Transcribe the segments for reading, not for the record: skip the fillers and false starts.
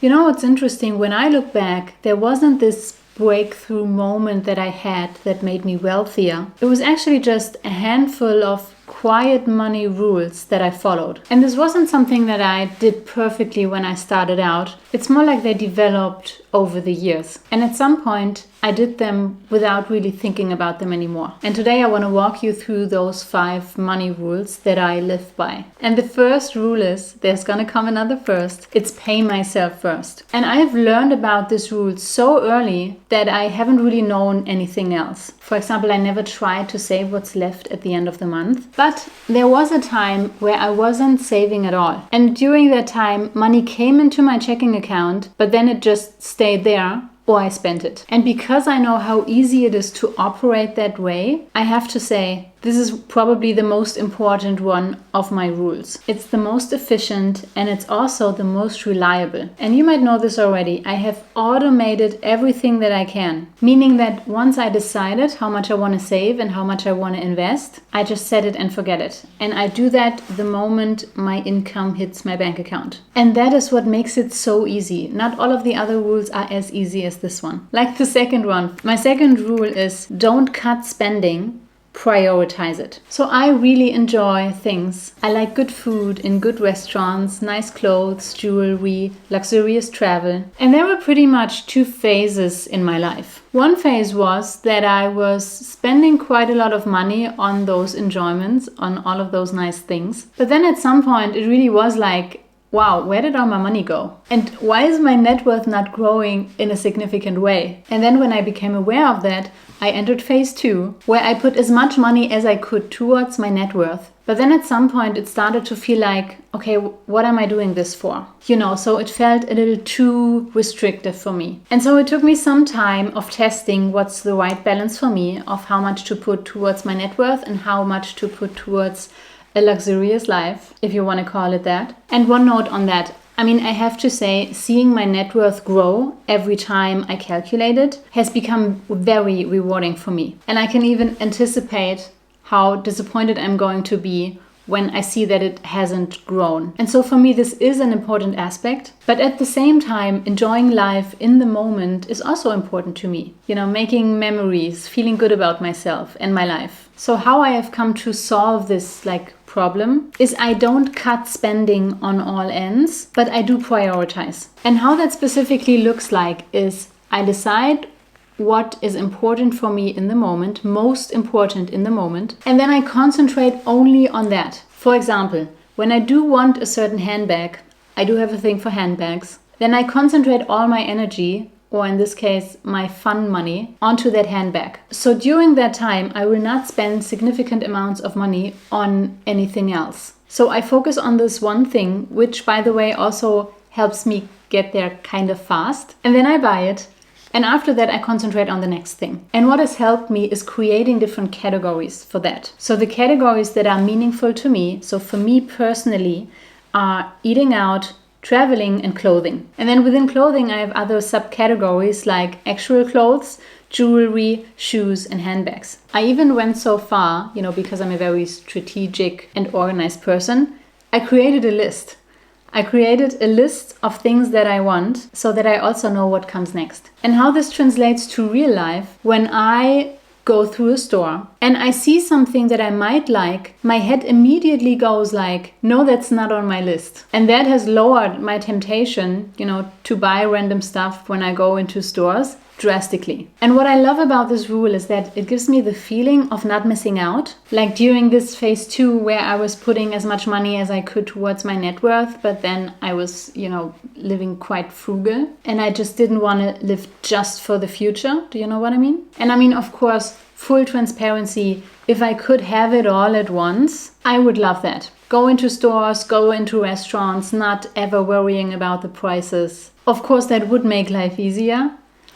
You know what's interesting? When I look back, there wasn't this breakthrough moment that I had that made me wealthier. It was actually just a handful of quiet money rules that I followed. And this wasn't something that I did perfectly when I started out. It's more like they developed over the years. And at some point, I did them without really thinking about them anymore. And today I want to walk you through those 5 money rules that I live by. And the first rule is, there's gonna come another first, it's pay myself first. And I've learned about this rule so early that I haven't really known anything else. For example, I never tried to save what's left at the end of the month. But there was a time where I wasn't saving at all. And during that time, money came into my checking account, but then it just stayed there, or I spent it. And because I know how easy it is to operate that way, I have to say, this is probably the most important one of my rules. It's the most efficient and it's also the most reliable. And you might know this already. I have automated everything that I can. Meaning that once I decided how much I want to save and how much I want to invest, I just set it and forget it. And I do that the moment my income hits my bank account. And that is what makes it so easy. Not all of the other rules are as easy as this one. Like the second one. My second rule is don't cut spending. Prioritize it. So I really enjoy things. I like good food in good restaurants, nice clothes, jewelry, luxurious travel. And there were pretty much 2 phases in my life. One phase was that I was spending quite a lot of money on those enjoyments, on all of those nice things. But then at some point it really was like, wow, where did all my money go? And why is my net worth not growing in a significant way? And then when I became aware of that, I entered phase 2, where I put as much money as I could towards my net worth. But then at some point it started to feel like, okay, what am I doing this for? So it felt a little too restrictive for me. And so it took me some time of testing what's the right balance for me of how much to put towards my net worth and how much to put towards a luxurious life, if you want to call it that. And one note on that. I have to say, seeing my net worth grow every time I calculate it has become very rewarding for me. And I can even anticipate how disappointed I'm going to be when I see that it hasn't grown. And so for me, this is an important aspect. But at the same time, enjoying life in the moment is also important to me. Making memories, feeling good about myself and my life. So how I have come to solve this problem is I don't cut spending on all ends, but I do prioritize. And how that specifically looks like is I decide what is important for me in the moment, most important in the moment, and then I concentrate only on that. For example, when I do want a certain handbag, I do have a thing for handbags, then I concentrate all my energy, or in this case, my fun money, onto that handbag. So during that time, I will not spend significant amounts of money on anything else. So I focus on this one thing, which by the way also helps me get there kind of fast. And then I buy it. And after that, I concentrate on the next thing. And what has helped me is creating different categories for that. So the categories that are meaningful to me, so for me personally, are eating out, traveling, and clothing. And then within clothing, I have other subcategories like actual clothes, jewelry, shoes, and handbags. I even went so far, because I'm a very strategic and organized person, I created a list. I created a list of things that I want so that I also know what comes next. And how this translates to real life, when I go through a store and I see something that I might like, my head immediately goes like, no, that's not on my list. And that has lowered my temptation, to buy random stuff when I go into stores drastically. And what I love about this rule is that it gives me the feeling of not missing out. Like during this phase 2 where I was putting as much money as I could towards my net worth, but then I was, living quite frugal and I just didn't want to live just for the future. Do you know what I mean? And of course, full transparency, if I could have it all at once, I would love that. Go into stores, go into restaurants, not ever worrying about the prices. Of course, that would make life easier.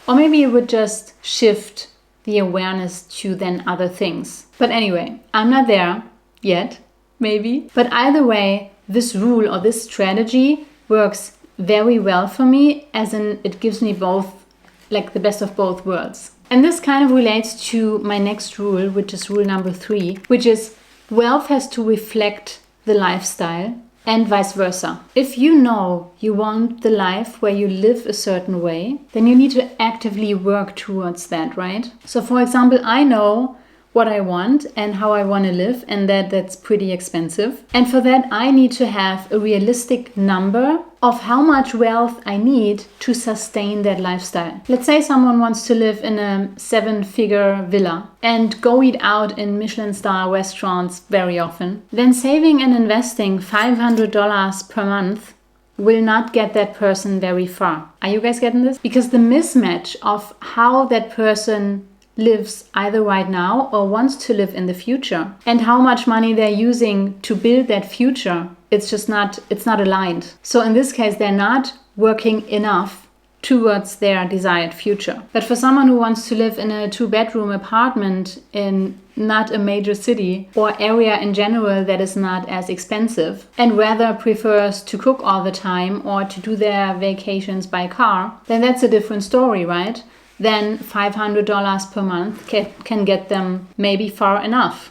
Or maybe it would just shift the awareness to then other things. But anyway, I'm not there yet, maybe. But either way, this rule or this strategy works very well for me, as in it gives me both, the best of both worlds. And this kind of relates to my next rule, which is rule number 3, which is wealth has to reflect the lifestyle and vice versa. If you know you want the life where you live a certain way, then you need to actively work towards that, right? So for example, I know what I want and how I want to live, and that's pretty expensive. And for that, I need to have a realistic number of how much wealth I need to sustain that lifestyle. Let's say someone wants to live in a 7-figure villa and go eat out in Michelin star restaurants very often. Then saving and investing $500 per month will not get that person very far. Are you guys getting this? Because the mismatch of how that person lives either right now or wants to live in the future and how much money they're using to build that future, it's not aligned. So in this case, they're not working enough towards their desired future. But for someone who wants to live in a 2-bedroom apartment in not a major city or area in general that is not as expensive and rather prefers to cook all the time or to do their vacations by car, then that's a different story, right? Then $500 per month can get them maybe far enough,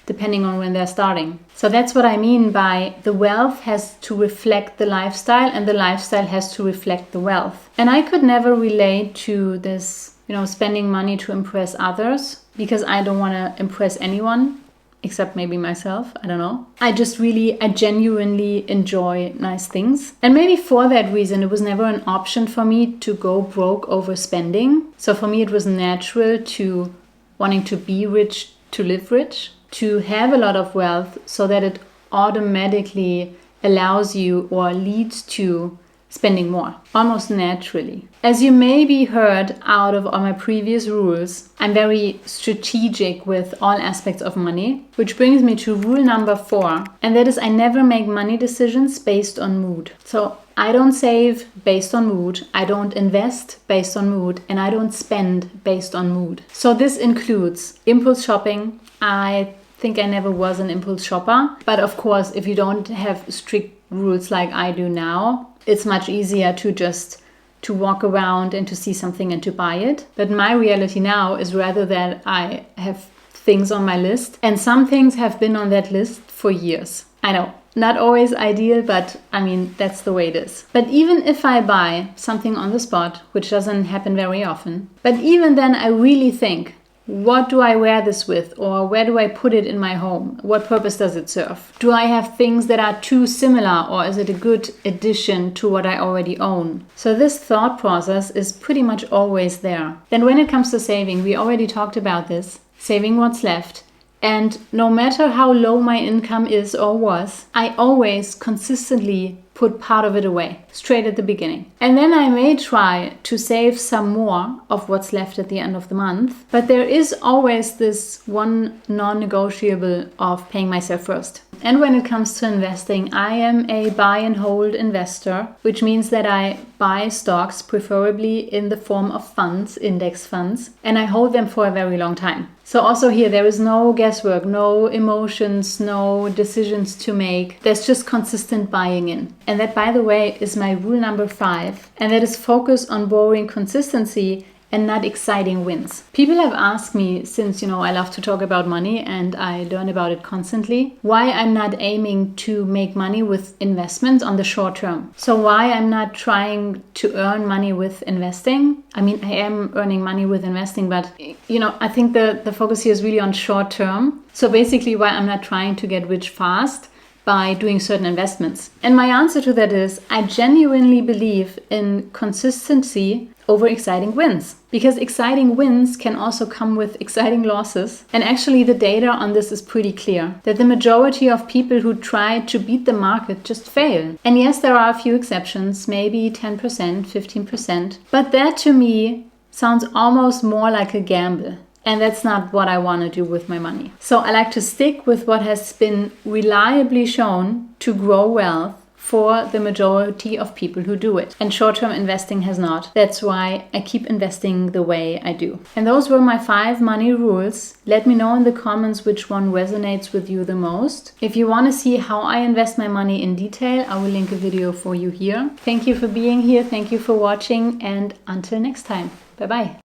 depending on when they're starting. So that's what I mean by the wealth has to reflect the lifestyle and the lifestyle has to reflect the wealth. And I could never relate to this, spending money to impress others because I don't want to impress anyone. Except maybe myself, I don't know. I genuinely enjoy nice things. And maybe for that reason, it was never an option for me to go broke over spending. So for me, it was natural to wanting to be rich, to live rich, to have a lot of wealth so that it automatically allows you or leads to spending more, almost naturally. As you maybe heard out of all my previous rules, I'm very strategic with all aspects of money, which brings me to rule number 4, and that is I never make money decisions based on mood. So I don't save based on mood, I don't invest based on mood, and I don't spend based on mood. So this includes impulse shopping. I think I never was an impulse shopper, but of course, if you don't have strict rules like I do now, it's much easier to walk around and to see something and to buy it. But my reality now is rather that I have things on my list, and some things have been on that list for years. I know, not always ideal, but that's the way it is. But even if I buy something on the spot, which doesn't happen very often, but even then I really think, what do I wear this with? Or where do I put it in my home? What purpose does it serve? Do I have things that are too similar, or is it a good addition to what I already own? So this thought process is pretty much always there. Then when it comes to saving, we already talked about this, saving what's left. And no matter how low my income is or was, I always consistently put part of it away, straight at the beginning. And then I may try to save some more of what's left at the end of the month, but there is always this one non-negotiable of paying myself first. And when it comes to investing, I am a buy and hold investor, which means that I buy stocks, preferably in the form of funds, index funds, and I hold them for a very long time. So also here, there is no guesswork, no emotions, no decisions to make. There's just consistent buying in. And that, by the way, is my rule number 5. And that is focus on boring consistency and not exciting wins. People have asked me, since I love to talk about money and I learn about it constantly, why I'm not aiming to make money with investments on the short term. So why I'm not trying to earn money with investing. I am earning money with investing, but I think the focus here is really on short term. So basically why I'm not trying to get rich fast by doing certain investments. And my answer to that is I genuinely believe in consistency over exciting wins. Because exciting wins can also come with exciting losses. And actually the data on this is pretty clear, that the majority of people who try to beat the market just fail. And yes, there are a few exceptions, maybe 10%, 15%. But that to me sounds almost more like a gamble. And that's not what I want to do with my money. So I like to stick with what has been reliably shown to grow wealth for the majority of people who do it. And short-term investing has not. That's why I keep investing the way I do. And those were my 5 money rules. Let me know in the comments which one resonates with you the most. If you want to see how I invest my money in detail, I will link a video for you here. Thank you for being here. Thank you for watching. And until next time. Bye-bye.